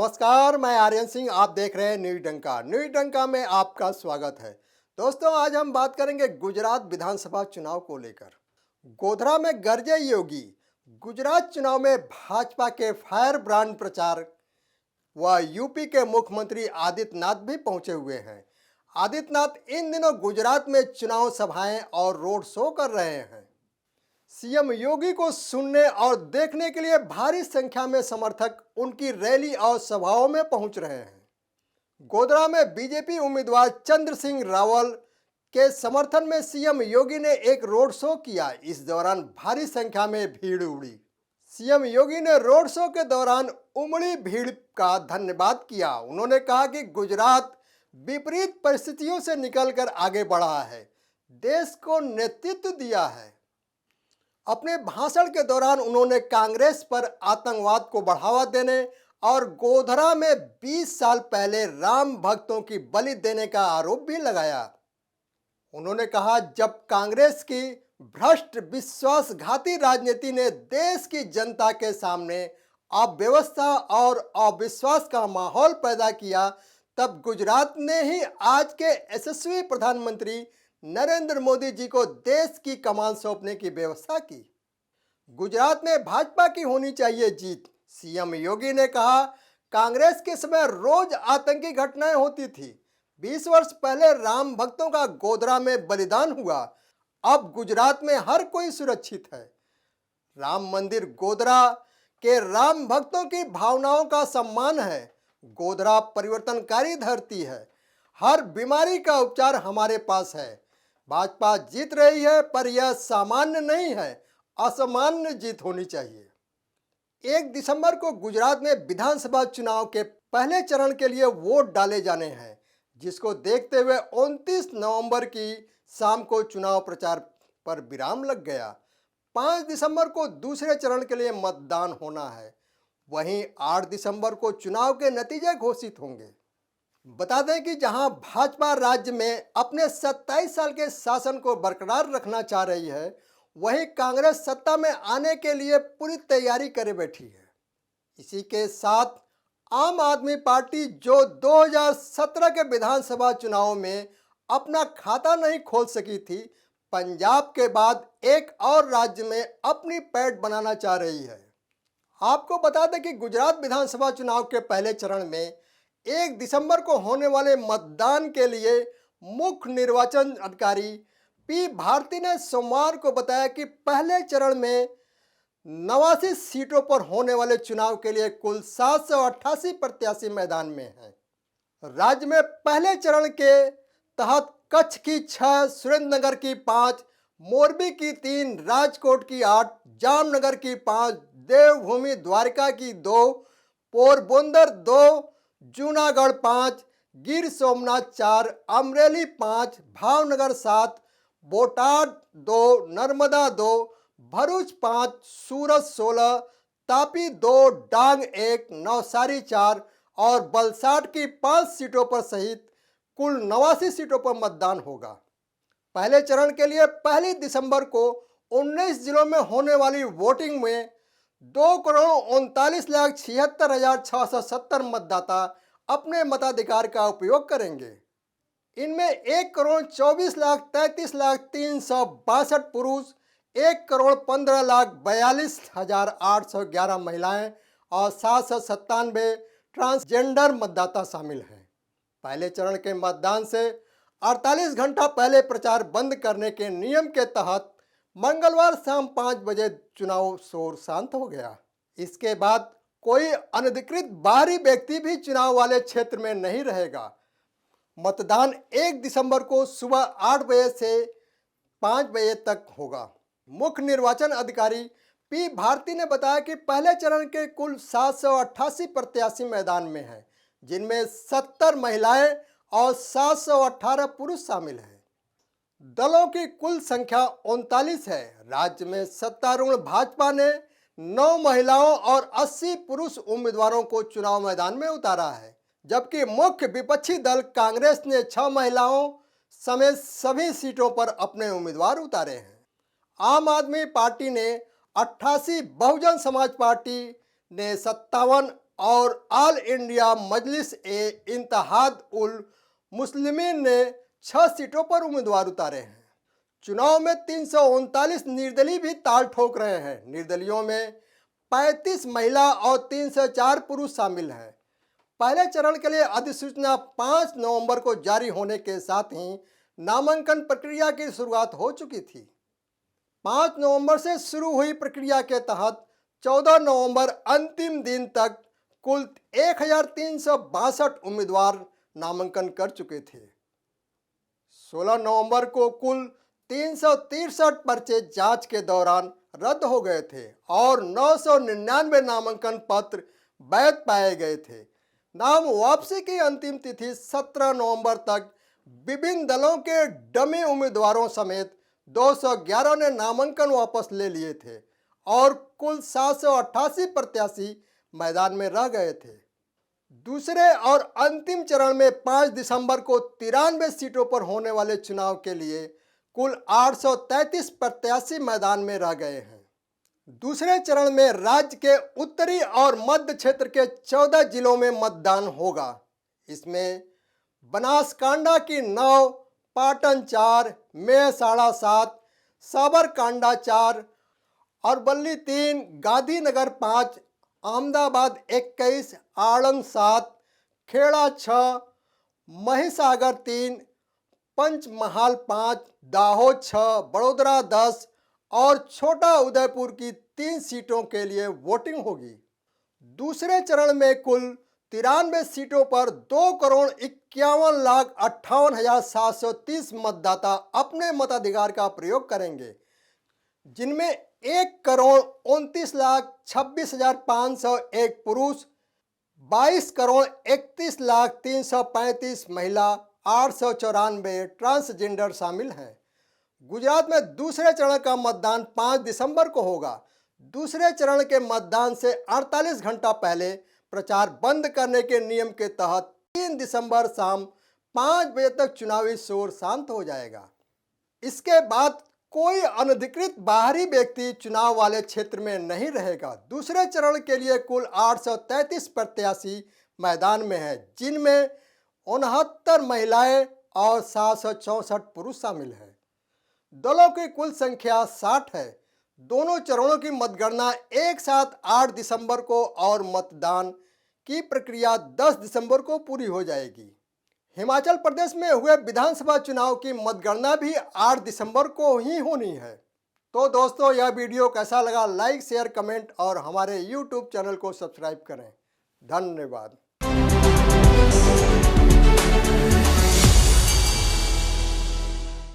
नमस्कार, मैं आर्यन सिंह। आप देख रहे हैं न्यूज डंका। न्यूज डंका में आपका स्वागत है। दोस्तों, आज हम बात करेंगे गुजरात विधानसभा चुनाव को लेकर। गोधरा में गरजे योगी। गुजरात चुनाव में भाजपा के फायर ब्रांड प्रचारक व यूपी के मुख्यमंत्री आदित्यनाथ भी पहुंचे हुए हैं। आदित्यनाथ इन दिनों गुजरात में चुनाव सभाएं और रोड शो कर रहे हैं। सीएम योगी को सुनने और देखने के लिए भारी संख्या में समर्थक उनकी रैली और सभाओं में पहुंच रहे हैं। गोधरा में बीजेपी उम्मीदवार चंद्र सिंह रावल के समर्थन में सीएम योगी ने एक रोड शो किया। इस दौरान भारी संख्या में भीड़ उमड़ी। सीएम योगी ने रोड शो के दौरान उमड़ी भीड़ का धन्यवाद किया। उन्होंने कहा कि गुजरात विपरीत परिस्थितियों से निकलकर आगे बढ़ा है, देश को नेतृत्व दिया है। अपने भाषण के दौरान उन्होंने कांग्रेस पर आतंकवाद को बढ़ावा देने और गोधरा में 20 साल पहले राम भक्तों की बलि देने का आरोप भी लगाया। उन्होंने कहा, जब कांग्रेस की भ्रष्ट विश्वासघाती राजनीति ने देश की जनता के सामने अव्यवस्था और अविश्वास का माहौल पैदा किया, तब गुजरात ने ही आज के यशस्वी प्रधानमंत्री नरेंद्र मोदी जी को देश की कमान सौंपने की व्यवस्था की। गुजरात में भाजपा की होनी चाहिए जीत। सीएम योगी ने कहा, कांग्रेस के समय रोज आतंकी घटनाएं होती थी। 20 वर्ष पहले राम भक्तों का गोधरा में बलिदान हुआ। अब गुजरात में हर कोई सुरक्षित है। राम मंदिर गोधरा के राम भक्तों की भावनाओं का सम्मान है। गोधरा परिवर्तनकारी धरती है। हर बीमारी का उपचार हमारे पास है। भाजपा जीत रही है, पर यह सामान्य नहीं है, असामान्य जीत होनी चाहिए। 1 दिसंबर को गुजरात में विधानसभा चुनाव के पहले चरण के लिए वोट डाले जाने हैं, जिसको देखते हुए 29 नवंबर की शाम को चुनाव प्रचार पर विराम लग गया। 5 दिसंबर को दूसरे चरण के लिए मतदान होना है। वहीं 8 दिसंबर को चुनाव के नतीजे घोषित होंगे। बता दें कि जहां भाजपा राज्य में अपने 27 साल के शासन को बरकरार रखना चाह रही है, वहीं कांग्रेस सत्ता में आने के लिए पूरी तैयारी करे बैठी है। इसी के साथ आम आदमी पार्टी, जो 2017 के विधानसभा चुनाव में अपना खाता नहीं खोल सकी थी, पंजाब के बाद एक और राज्य में अपनी पैठ बनाना चाह रही है। आपको बता दें कि गुजरात विधानसभा चुनाव के पहले चरण में 1 दिसंबर को होने वाले मतदान के लिए मुख्य निर्वाचन अधिकारी पी भारती ने सोमवार को बताया कि पहले चरण में 89 सीटों पर होने वाले चुनाव के लिए कुल 788 प्रत्याशी मैदान में हैं। राज्य में पहले चरण के तहत कच्छ की 6, सुरेंद्रनगर की 5, मोरबी की 3, राजकोट की 8, जामनगर की 5, देवभूमि द्वारका की 2, पोरबंदर 2, जूनागढ़ 5, गिर सोमनाथ 4, अमरेली 5, भावनगर 7, बोटाद 2, नर्मदा 2, भरूच 5, सूरत 16, तापी 2, डांग 1, नवसारी 4 और वलसाड की 5 सीटों पर सहित कुल 89 सीटों पर मतदान होगा। पहले चरण के लिए 1 दिसंबर को 19 जिलों में होने वाली वोटिंग में 2,39,76,670 मतदाता अपने मताधिकार का उपयोग करेंगे। इनमें 1,24,33,362 पुरुष, 1,15,42,811 महिलाएं और 797 ट्रांसजेंडर मतदाता शामिल हैं। पहले चरण के मतदान से 48 घंटा पहले प्रचार बंद करने के नियम के तहत मंगलवार शाम 5 बजे चुनाव शोर शांत हो गया। इसके बाद कोई अनधिकृत बाहरी व्यक्ति भी चुनाव वाले क्षेत्र में नहीं रहेगा। मतदान 1 दिसंबर को सुबह 8 बजे से 5 बजे तक होगा। मुख्य निर्वाचन अधिकारी पी भारती ने बताया कि पहले चरण के कुल 788 प्रत्याशी मैदान में हैं, जिनमें 70 महिलाएं और 718 पुरुष शामिल हैं। दलों की कुल संख्या 39 है। राज्य में सत्तारूढ़ भाजपा ने 9 महिलाओं और 80 पुरुष उम्मीदवारों को चुनाव मैदान में उतारा है, जबकि मुख्य विपक्षी दल कांग्रेस ने 6 महिलाओं समेत सभी सीटों पर अपने उम्मीदवार उतारे हैं। आम आदमी पार्टी ने 88, बहुजन समाज पार्टी ने 57, और ऑल इंडिया मजलिस ए इत्तेहाद उल मुस्लिमीन ने 6 सीटों पर उम्मीदवार उतारे हैं। चुनाव में 339 निर्दलीय भी ताल ठोक रहे हैं। निर्दलियों में 35 महिला और 304 पुरुष शामिल हैं। पहले चरण के लिए अधिसूचना 5 नवंबर को जारी होने के साथ ही नामांकन प्रक्रिया की शुरुआत हो चुकी थी। 5 नवंबर से शुरू हुई प्रक्रिया के तहत 14 नवंबर अंतिम दिन तक कुल 1362 उम्मीदवार नामांकन कर चुके थे। 16 नवंबर को कुल 363 पर्चे जांच के दौरान रद्द हो गए थे और 999 नामांकन पत्र वैध पाए गए थे। नाम वापसी की अंतिम तिथि 17 नवंबर तक विभिन्न दलों के डमी उम्मीदवारों समेत 211 ने नामांकन वापस ले लिए थे और कुल 788 प्रत्याशी मैदान में रह गए थे। दूसरे और अंतिम चरण में 5 दिसंबर को 93 सीटों पर होने वाले चुनाव के लिए कुल 833 प्रत्याशी मैदान में रह गए हैं। दूसरे चरण में राज्य के उत्तरी और मध्य क्षेत्र के 14 जिलों में मतदान होगा। इसमें बनासकांडा की 9, पाटन 4, मेहसाणा 7, साबरकांडा 4, अरवली 3, गांधीनगर 5, अहमदाबाद 21, आणंद 7, खेड़ा 6, महिसागर 3, पंचमहाल 5, दाहोद 6, बड़ोदरा 10 और छोटा उदयपुर की 3 सीटों के लिए वोटिंग होगी। दूसरे चरण में कुल 93 सीटों पर 2,51,58,730 मतदाता अपने मताधिकार का प्रयोग करेंगे, जिनमें 1,29,26,501 पुरुष, 22,31,335 महिला, 894 ट्रांसजेंडर शामिल हैं। गुजरात में दूसरे चरण का मतदान 5 दिसंबर को होगा। दूसरे चरण के मतदान से 48 घंटा पहले प्रचार बंद करने के नियम के तहत 3 दिसंबर शाम 5 बजे तक चुनावी शोर शांत हो जाएगा। इसके बाद कोई अनधिकृत बाहरी व्यक्ति चुनाव वाले क्षेत्र में नहीं रहेगा। दूसरे चरण के लिए कुल 833 प्रत्याशी मैदान में हैं, जिनमें 69 महिलाएं और 764 पुरुष शामिल हैं। दलों की कुल संख्या 60 है। दोनों चरणों की मतगणना एक साथ 8 दिसंबर को और मतदान की प्रक्रिया 10 दिसंबर को पूरी हो जाएगी। हिमाचल प्रदेश में हुए विधानसभा चुनाव की मतगणना भी 8 दिसंबर को ही होनी है। तो दोस्तों, यह वीडियो कैसा लगा? लाइक, शेयर, कमेंट और हमारे YouTube चैनल को सब्सक्राइब करें। धन्यवाद।